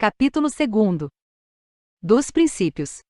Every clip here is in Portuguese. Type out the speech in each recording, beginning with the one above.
Capítulo 2. Dos princípios.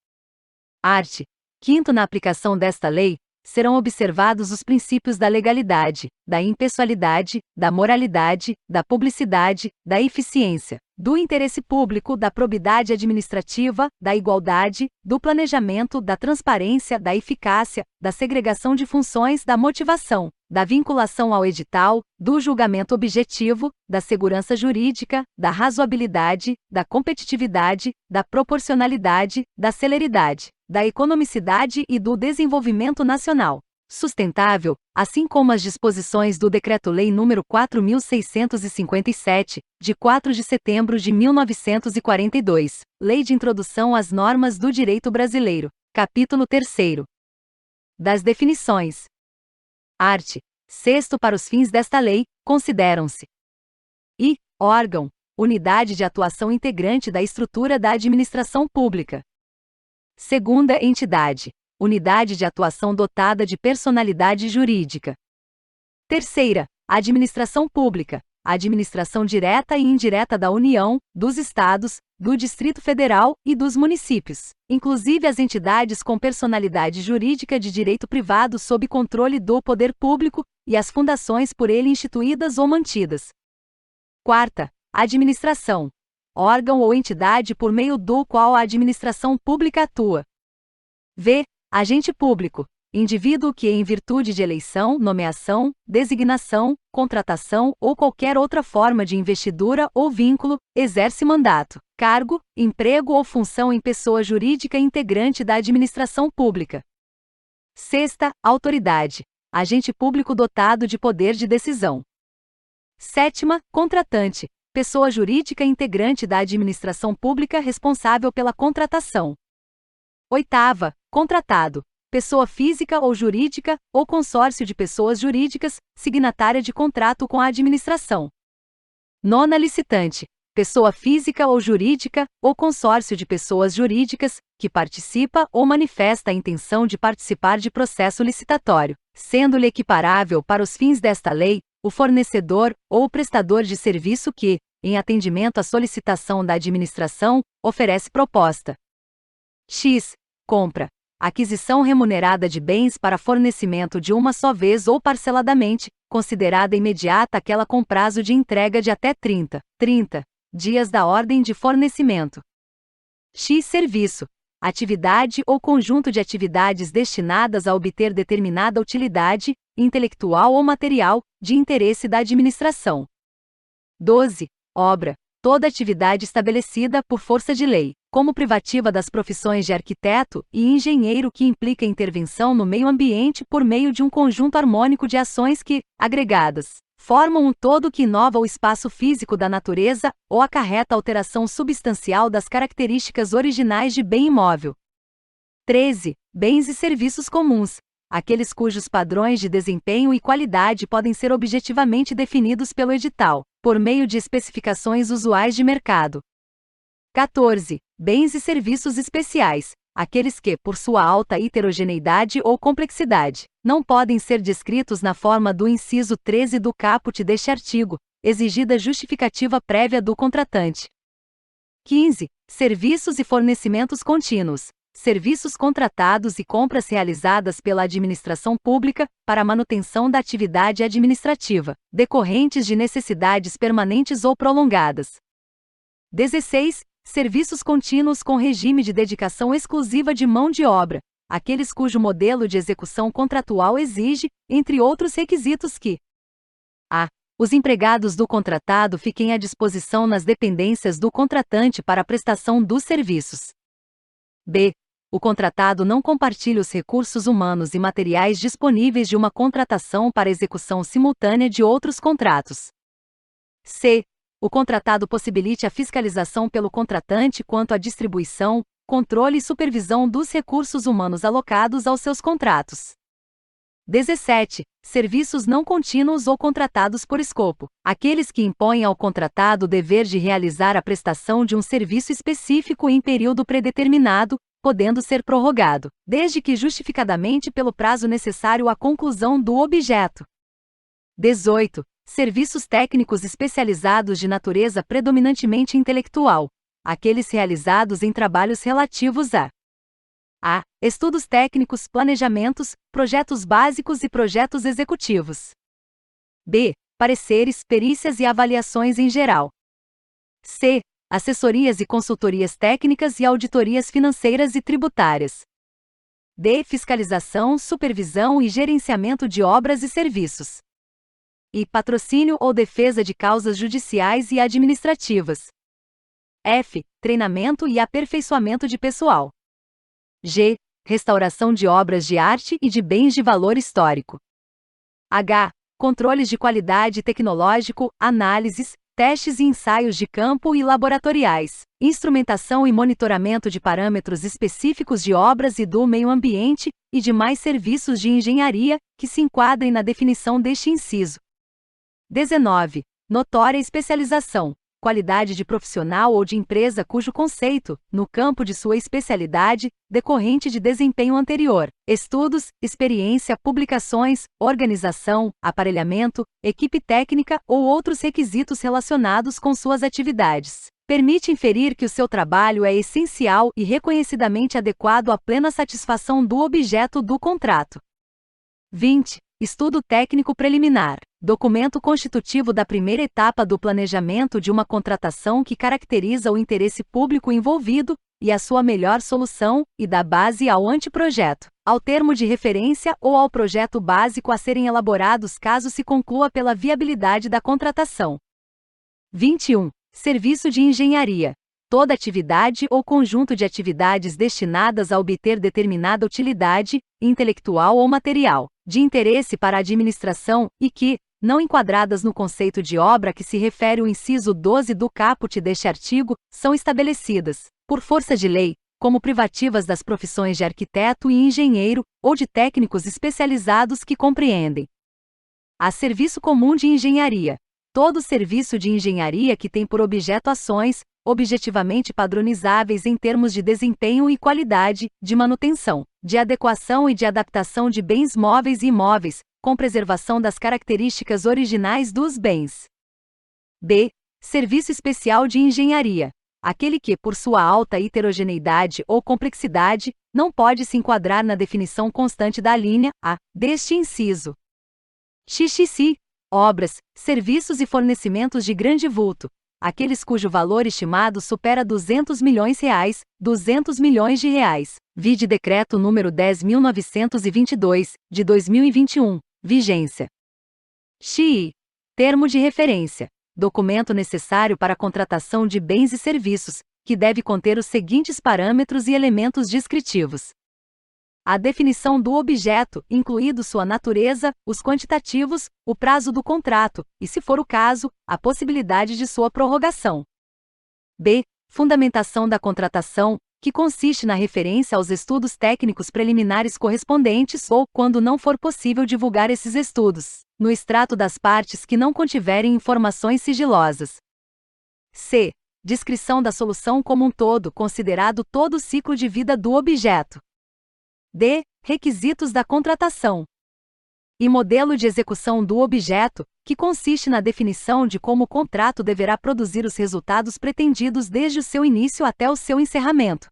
Art. 5º. Na aplicação desta lei, serão observados os princípios da legalidade, da impessoalidade, da moralidade, da publicidade, da eficiência, do interesse público, da probidade administrativa, da igualdade, do planejamento, da transparência, da eficácia, da segregação de funções, da motivação, da vinculação ao edital, do julgamento objetivo, da segurança jurídica, da razoabilidade, da competitividade, da proporcionalidade, da celeridade, da economicidade e do desenvolvimento nacional sustentável, assim como as disposições do Decreto-Lei nº 4.657, de 4 de setembro de 1942, Lei de Introdução às Normas do Direito Brasileiro, Capítulo 3. Das definições. Art. 6º. Para os fins desta lei, consideram-se: I. Órgão, unidade de atuação integrante da estrutura da administração pública. Segunda entidade, unidade de atuação dotada de personalidade jurídica. Terceira, administração pública, administração direta e indireta da União, dos Estados, do Distrito Federal e dos municípios, inclusive as entidades com personalidade jurídica de direito privado sob controle do poder público, e as fundações por ele instituídas ou mantidas. Quarta, administração, órgão ou entidade por meio do qual a administração pública atua. V. Agente público, indivíduo que, em virtude de eleição, nomeação, designação, contratação ou qualquer outra forma de investidura ou vínculo, exerce mandato, cargo, emprego ou função em pessoa jurídica integrante da administração pública. Sexta, autoridade, agente público dotado de poder de decisão. Sétima, contratante, pessoa jurídica integrante da administração pública responsável pela contratação. Oitava, contratado, pessoa física ou jurídica, ou consórcio de pessoas jurídicas, signatária de contrato com a administração. Nona, licitante, pessoa física ou jurídica, ou consórcio de pessoas jurídicas, que participa ou manifesta a intenção de participar de processo licitatório, sendo-lhe equiparável para os fins desta lei, o fornecedor ou o prestador de serviço que, em atendimento à solicitação da administração, oferece proposta. X. Compra, aquisição remunerada de bens para fornecimento de uma só vez ou parceladamente, considerada imediata aquela com prazo de entrega de até 30 dias da ordem de fornecimento. X. Serviço, atividade ou conjunto de atividades destinadas a obter determinada utilidade, intelectual ou material, de interesse da administração. 12. Obra, toda atividade estabelecida por força de lei, como privativa das profissões de arquiteto e engenheiro que implica intervenção no meio ambiente por meio de um conjunto harmônico de ações que, agregadas, formam um todo que inova o espaço físico da natureza ou acarreta alteração substancial das características originais de bem imóvel. 13. Bens e serviços comuns, aqueles cujos padrões de desempenho e qualidade podem ser objetivamente definidos pelo edital, por meio de especificações usuais de mercado. 14. Bens e serviços especiais, aqueles que, por sua alta heterogeneidade ou complexidade, não podem ser descritos na forma do inciso 13 do caput deste artigo, exigida justificativa prévia do contratante. 15. Serviços e fornecimentos contínuos, serviços contratados e compras realizadas pela administração pública, para a manutenção da atividade administrativa, decorrentes de necessidades permanentes ou prolongadas. 16. Serviços contínuos com regime de dedicação exclusiva de mão de obra, aqueles cujo modelo de execução contratual exige, entre outros requisitos que: a. Os empregados do contratado fiquem à disposição nas dependências do contratante para a prestação dos serviços. b. O contratado não compartilhe os recursos humanos e materiais disponíveis de uma contratação para execução simultânea de outros contratos. c. O contratado possibilite a fiscalização pelo contratante quanto à distribuição, controle e supervisão dos recursos humanos alocados aos seus contratos. 17. Serviços não contínuos ou contratados por escopo, aqueles que impõem ao contratado o dever de realizar a prestação de um serviço específico em período predeterminado, podendo ser prorrogado, desde que justificadamente pelo prazo necessário à conclusão do objeto. 18. Serviços técnicos especializados de natureza predominantemente intelectual, aqueles realizados em trabalhos relativos a estudos técnicos, planejamentos, projetos básicos e projetos executivos. B. Pareceres, perícias e avaliações em geral. C. Assessorias e consultorias técnicas e auditorias financeiras e tributárias. D. Fiscalização, supervisão e gerenciamento de obras e serviços. E. Patrocínio ou defesa de causas judiciais e administrativas. F. Treinamento e aperfeiçoamento de pessoal. G. Restauração de obras de arte e de bens de valor histórico. H. Controles de qualidade tecnológico, análises, testes e ensaios de campo e laboratoriais, instrumentação e monitoramento de parâmetros específicos de obras e do meio ambiente, e demais serviços de engenharia, que se enquadrem na definição deste inciso. 19. Notória especialização. Qualidade de profissional ou de empresa cujo conceito, no campo de sua especialidade, decorrente de desempenho anterior, estudos, experiência, publicações, organização, aparelhamento, equipe técnica ou outros requisitos relacionados com suas atividades, permite inferir que o seu trabalho é essencial e reconhecidamente adequado à plena satisfação do objeto do contrato. 20. Estudo técnico preliminar. Documento constitutivo da primeira etapa do planejamento de uma contratação que caracteriza o interesse público envolvido e a sua melhor solução, e dá base ao anteprojeto, ao termo de referência ou ao projeto básico a serem elaborados caso se conclua pela viabilidade da contratação. 21. Serviço de engenharia. Toda atividade ou conjunto de atividades destinadas a obter determinada utilidade, intelectual ou material, de interesse para a administração e que, não enquadradas no conceito de obra que se refere o inciso 12 do caput deste artigo, são estabelecidas, por força de lei, como privativas das profissões de arquiteto e engenheiro, ou de técnicos especializados que compreendem a serviço comum de engenharia. Todo serviço de engenharia que tem por objeto ações, objetivamente padronizáveis em termos de desempenho e qualidade, de manutenção, de adequação e de adaptação de bens móveis e imóveis, com preservação das características originais dos bens. B. Serviço especial de engenharia. Aquele que, por sua alta heterogeneidade ou complexidade, não pode se enquadrar na definição constante da linha A deste inciso. XXI. Obras, serviços e fornecimentos de grande vulto. Aqueles cujo valor estimado supera R$200 milhões, 200 milhões de reais. Vide Decreto número 10.922, de 2021, vigência. XI. Termo de referência. Documento necessário para a contratação de bens e serviços, que deve conter os seguintes parâmetros e elementos descritivos: a definição do objeto, incluído sua natureza, os quantitativos, o prazo do contrato, e, se for o caso, a possibilidade de sua prorrogação. B. Fundamentação da contratação, que consiste na referência aos estudos técnicos preliminares correspondentes ou, quando não for possível divulgar esses estudos, no extrato das partes que não contiverem informações sigilosas. C. Descrição da solução como um todo, considerado todo o ciclo de vida do objeto. D. Requisitos da contratação. E modelo de execução do objeto, que consiste na definição de como o contrato deverá produzir os resultados pretendidos desde o seu início até o seu encerramento.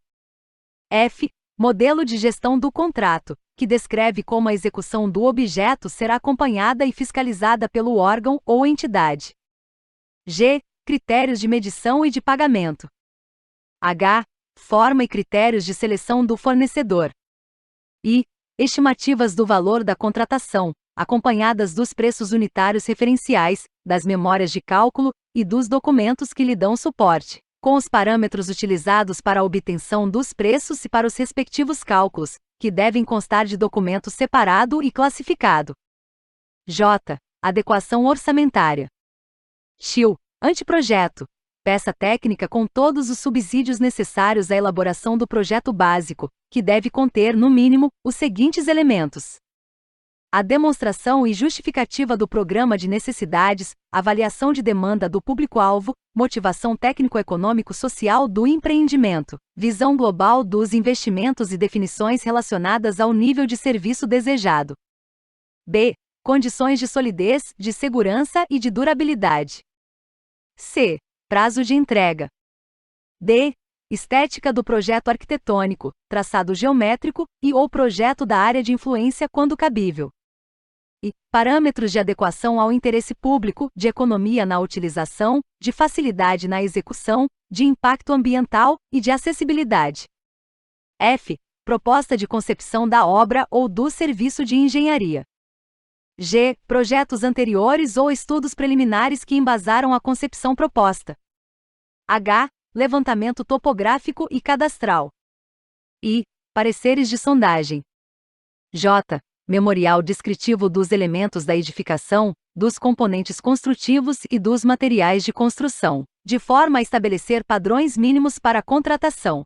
F. Modelo de gestão do contrato, que descreve como a execução do objeto será acompanhada e fiscalizada pelo órgão ou entidade. G. Critérios de medição e de pagamento. H. Forma e critérios de seleção do fornecedor. I. Estimativas do valor da contratação, acompanhadas dos preços unitários referenciais, das memórias de cálculo e dos documentos que lhe dão suporte, com os parâmetros utilizados para a obtenção dos preços e para os respectivos cálculos, que devem constar de documento separado e classificado. J. Adequação orçamentária. XIL. Anteprojeto. Peça técnica com todos os subsídios necessários à elaboração do projeto básico, que deve conter, no mínimo, os seguintes elementos: a demonstração e justificativa do programa de necessidades, avaliação de demanda do público-alvo, motivação técnico-econômico-social do empreendimento, visão global dos investimentos e definições relacionadas ao nível de serviço desejado. B. Condições de solidez, de segurança e de durabilidade. C. Prazo de entrega. D. Estética do projeto arquitetônico, traçado geométrico e/ou projeto da área de influência quando cabível. E. Parâmetros de adequação ao interesse público, de economia na utilização, de facilidade na execução, de impacto ambiental e de acessibilidade. F. Proposta de concepção da obra ou do serviço de engenharia. G. Projetos anteriores ou estudos preliminares que embasaram a concepção proposta. H. Levantamento topográfico e cadastral. I. Pareceres de sondagem. J. Memorial descritivo dos elementos da edificação, dos componentes construtivos e dos materiais de construção, de forma a estabelecer padrões mínimos para a contratação.